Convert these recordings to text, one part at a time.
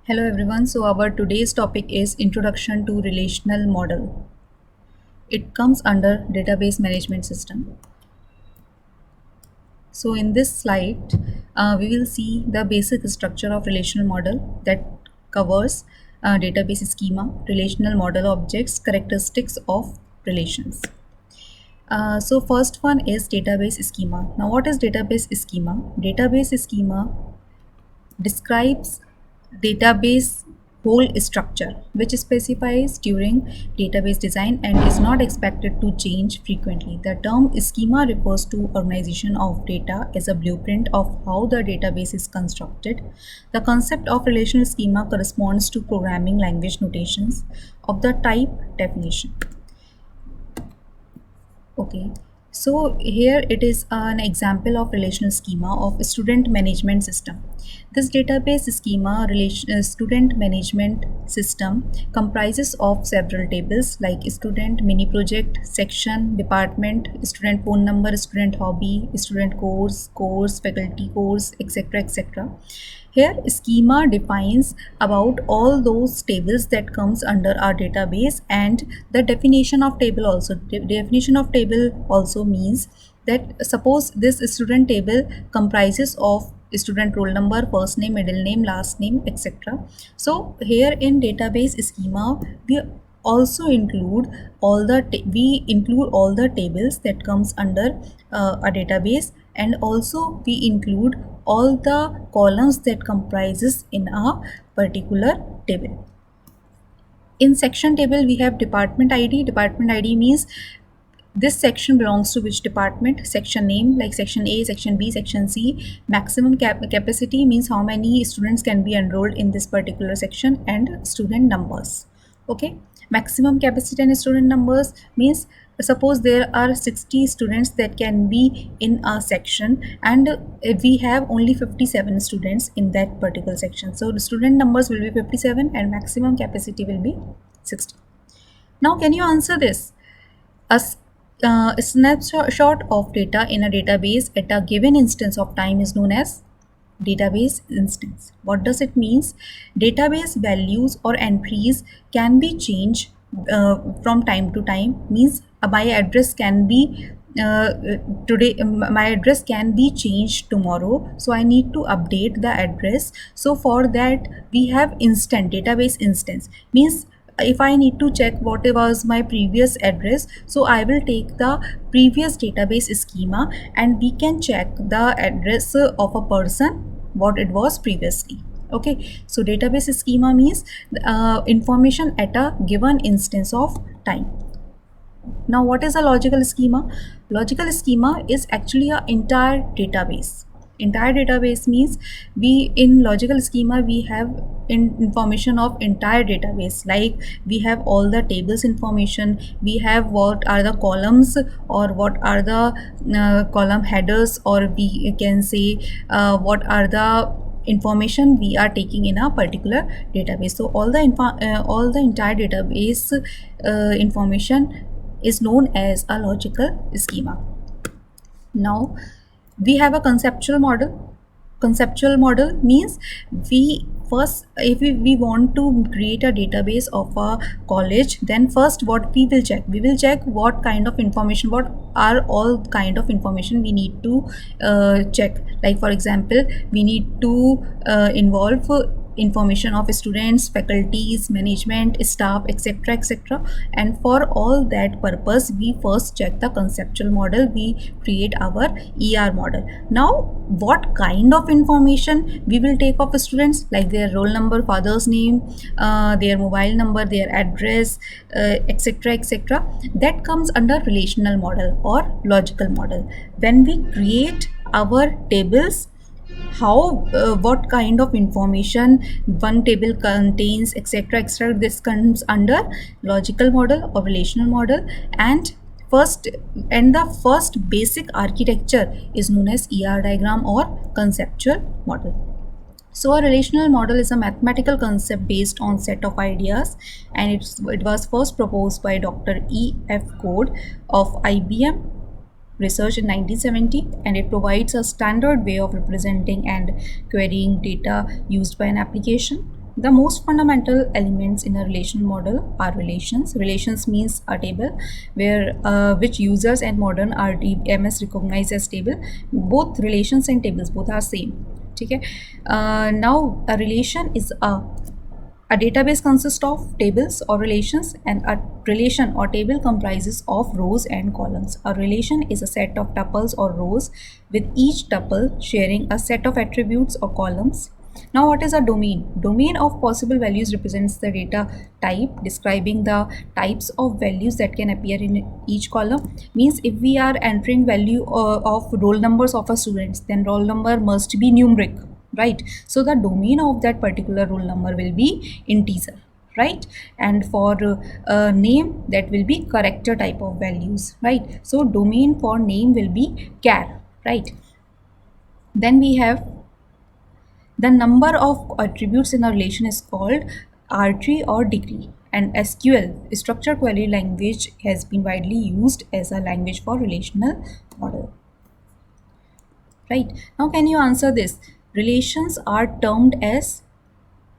Hello everyone. So our today's topic is Introduction to Relational Model. It comes under Database Management System. So in this slide, we will see the basic structure of relational model that covers database schema, relational model objects, characteristics of relations. So first one is database schema. Now what is database schema? Database schema describes database whole structure which specifies during database design and is not expected to change frequently. The term schema refers to organization of data as a blueprint of how the database is constructed. The concept of relational schema corresponds to programming language notations of the type definition. Okay, so here it is an example of relational schema of student management system. This database schema student management system comprises of several tables like student, mini project, section, department, student phone number, student hobby, student course, faculty course, etc. etc. Here schema defines about all those tables that comes under our database, and the definition of table also. Definition of table also means that suppose this student table comprises of student roll number, first name, middle name, last name, etc. So here in database schema we also include all the tables that comes under a database, and also we include all the columns that comprises in a particular table. In section table we have department id. Department id means this section belongs to which department. Section name like section A, section B, section C. Maximum capacity means how many students can be enrolled in this particular section, and student numbers. Okay, maximum capacity and student numbers means suppose there are 60 students that can be in a section, and we have only 57 students in that particular section, so the student numbers will be 57 and maximum capacity will be 60. Now can you answer this? A snapshot of data in a database at a given instance of time is known as database instance. What does it means? Database values or entries can be changed from time to time. Means my address can be today, my address can be changed tomorrow, so I need to update the address. So for that we have instant database instance. Means if I need to check what was my previous address, so I will take the previous database schema and we can check the address of a person what it was previously. Okay, so database schema means information at a given instance of time. Now what is a logical schema? Logical schema is actually an entire database. Entire database means we in logical schema we have information of entire database, like we have all the tables information, we have what are the columns or what are the column headers, or we can say what are the information we are taking in a particular database. So all the entire database information is known as a logical schema. Now we have a conceptual model. Conceptual model means we first, if we want to create a database of a college, then first what we will check? We will check what kind of information, what are all kind of information we need to check. Like for example, we need to involve information of students, faculties, management, staff, etc. etc. And for all that purpose we first check the conceptual model, we create our ER model. Now what kind of information we will take of students, like their roll number, father's name, their mobile number, their address, etc. etc. That comes under relational model or logical model. When we create our tables, how what kind of information one table contains, etc. etc. This comes under logical model or relational model. And the first basic architecture is known as ER diagram or conceptual model. So a relational model is a mathematical concept based on set of ideas, and it was first proposed by Dr. E.F. Code of IBM Research in 1970, and it provides a standard way of representing and querying data used by an application. The most fundamental elements in a relational model are relations. Relations means a table where which users and modern DBMS recognize as table. Both relations and tables both are same. Okay. Now a relation is a database consists of tables or relations, and a relation or table comprises of rows and columns. A relation is a set of tuples or rows with each tuple sharing a set of attributes or columns. Now, what is a domain? Domain of possible values represents the data type, describing the types of values that can appear in each column. Means if we are entering value of roll numbers of a students, then roll number must be numeric, right? So the domain of that particular roll number will be integer, right? And for name, that will be character type of values, right? So domain for name will be char, right? Then we have the number of attributes in a relation is called array or degree, and SQL, structured query language, has been widely used as a language for relational model. Right, now can you answer this? Relations are termed as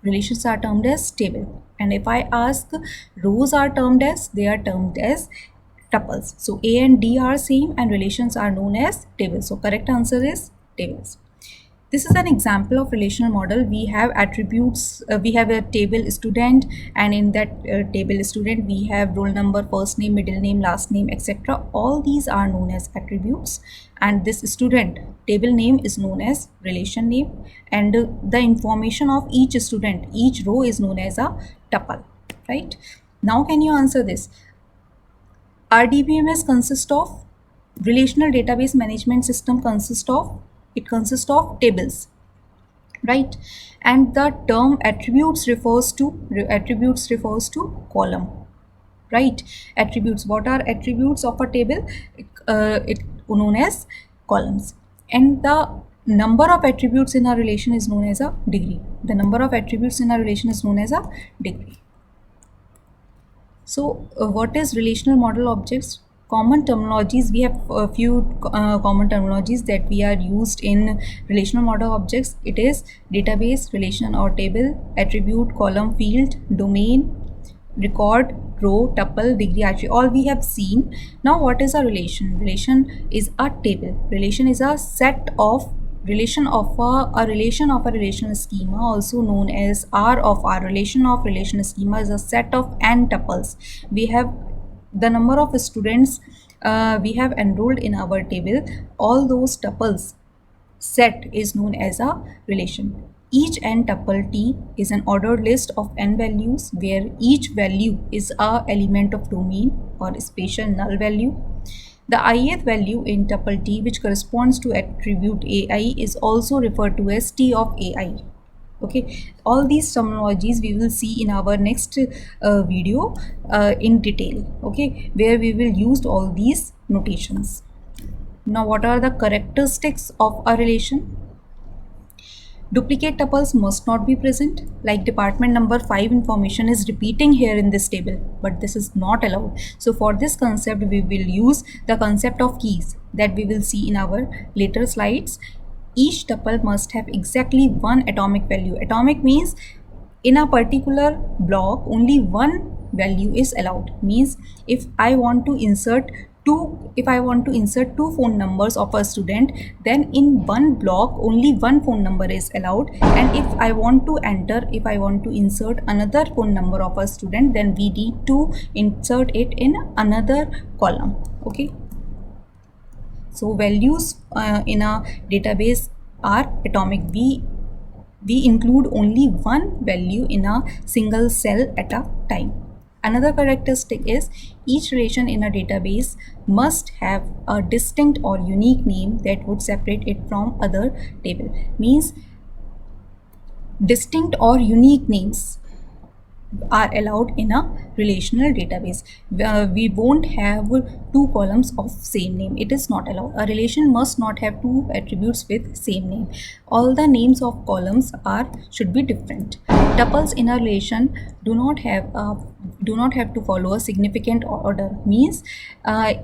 table, and if I ask rows are termed as, they are termed as tuples. So A and D are same and relations are known as tables. So correct answer is tables. This is an example of relational model. We have attributes, we have a table student, and in that table student we have roll number, first name, middle name, last name, etc. All these are known as attributes, and this student table name is known as relation name, and the information of each student, each row, is known as a tuple, right? Now can you answer this? RDBMS consists of relational database management system consists of tables, right? And the term attributes refers to column, right? Attributes, what are attributes of a table? It known as columns, and the number of attributes in a relation is known as a degree. The number of attributes in a relation is known as a degree. So what is relational model objects? Common terminologies, we have a few common terminologies that we are used in relational model objects. It is database, relation or table, attribute, column, field, domain, record, row, tuple, degree, attribute. All we have seen. Now what is a relation? Relation is a table. Relation is a set of relation of a relational schema, also known as R of R. Relation of relational schema is a set of n tuples. We have the number of students we have enrolled in our table. All those tuples set is known as a relation. Each n tuple T is an ordered list of n values where each value is a element of domain or spatial null value. The ith value in tuple T, which corresponds to attribute AI, is also referred to as T of AI. Okay, all these terminologies we will see in our next video in detail, okay, where we will use all these notations. Now what are the characteristics of a relation? Duplicate tuples must not be present, like department number 5 information is repeating here in this table, but this is not allowed. So for this concept we will use the concept of keys that we will see in our later slides. Each tuple must have exactly one atomic value. Atomic means in a particular block only one value is allowed. Means if I want to insert two phone numbers of a student, then in one block only one phone number is allowed, and if I want to insert another phone number of a student, then we need to insert it in another column. Okay, so values in a database are atomic. We include only one value in a single cell at a time. Another characteristic is each relation in a database must have a distinct or unique name that would separate it from other table. Means distinct or unique names are allowed in a relational database. We won't have two columns of same name. It is not allowed. A relation must not have two attributes with same name. All the names of columns should be different. Tuples in a relation do not have to follow a significant order. Means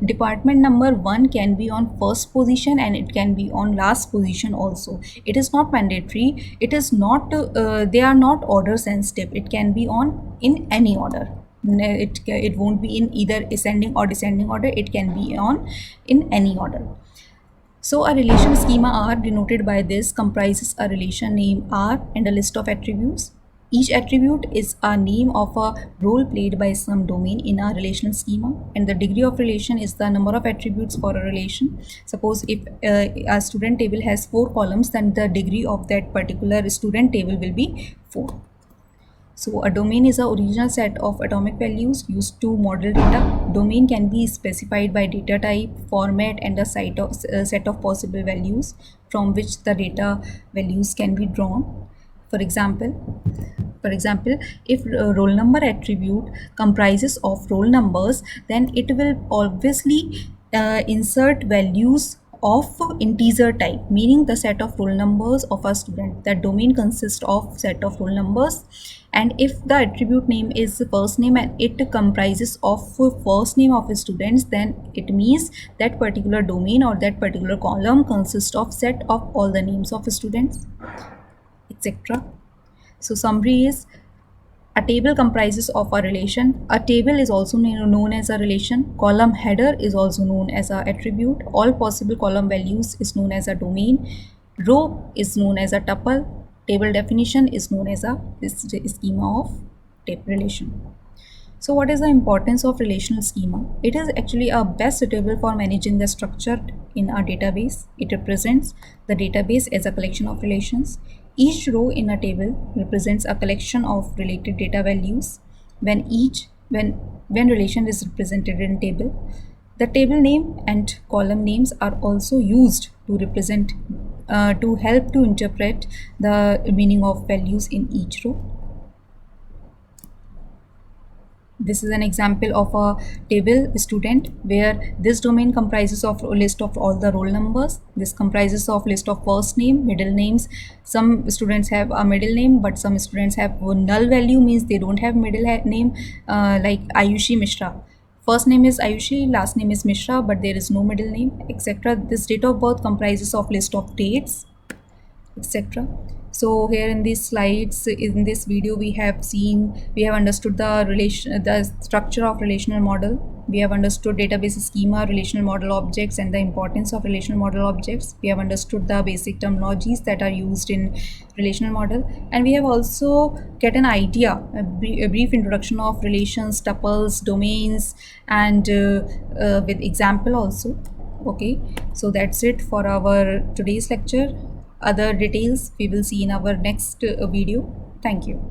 department number 1 can be on first position and it can be on last position also. It is not mandatory. It is not they are not order sensitive. It can be on in any order. It won't be in either ascending or descending order. It can be on in any order. So a relation schema R denoted by this comprises a relation name R and a list of attributes. Each attribute is a name of a role played by some domain in a relational schema, and the degree of relation is the number of attributes for a relation. Suppose if a student table has 4 columns, then the degree of that particular student table will be 4. So a domain is a original set of atomic values used to model data. Domain can be specified by data type, format, and a set of possible values from which the data values can be drawn. For example, if roll number attribute comprises of roll numbers, then it will obviously insert values of integer type, meaning the set of roll numbers of a student. That domain consists of set of roll numbers, and if the attribute name is first name and it comprises of first name of students, then it means that particular domain or that particular column consists of set of all the names of students, etc. So summary is, a table comprises of a relation. A table is also known as a relation. Column header is also known as an attribute. All possible column values is known as a domain. Row is known as a tuple. Table definition is known as a schema of table relation. So what is the importance of relational schema? It is actually a best suitable for managing the structure in a database. It represents the database as a collection of relations. Each row in a table represents a collection of related data values. When relation is represented in table, the table name and column names are also used to represent to help to interpret the meaning of values in each row. This is an example of a table student where this domain comprises of a list of all the roll numbers. This comprises of list of first name, middle names. Some students have a middle name, but some students have null value, means they don't have middle name, like Ayushi Mishra. First name is Ayushi, last name is Mishra, but there is no middle name, etc. This date of birth comprises of list of dates, etc. So here in these slides, in this video, we have understood the structure of relational model. We have understood database schema, relational model objects, and the importance of relational model objects. We have understood the basic terminologies that are used in relational model, and we have also get an idea, a brief introduction of relations, tuples, domains, and with example also. Okay, so that's it for our today's lecture. Other details we will see in our next video. Thank you.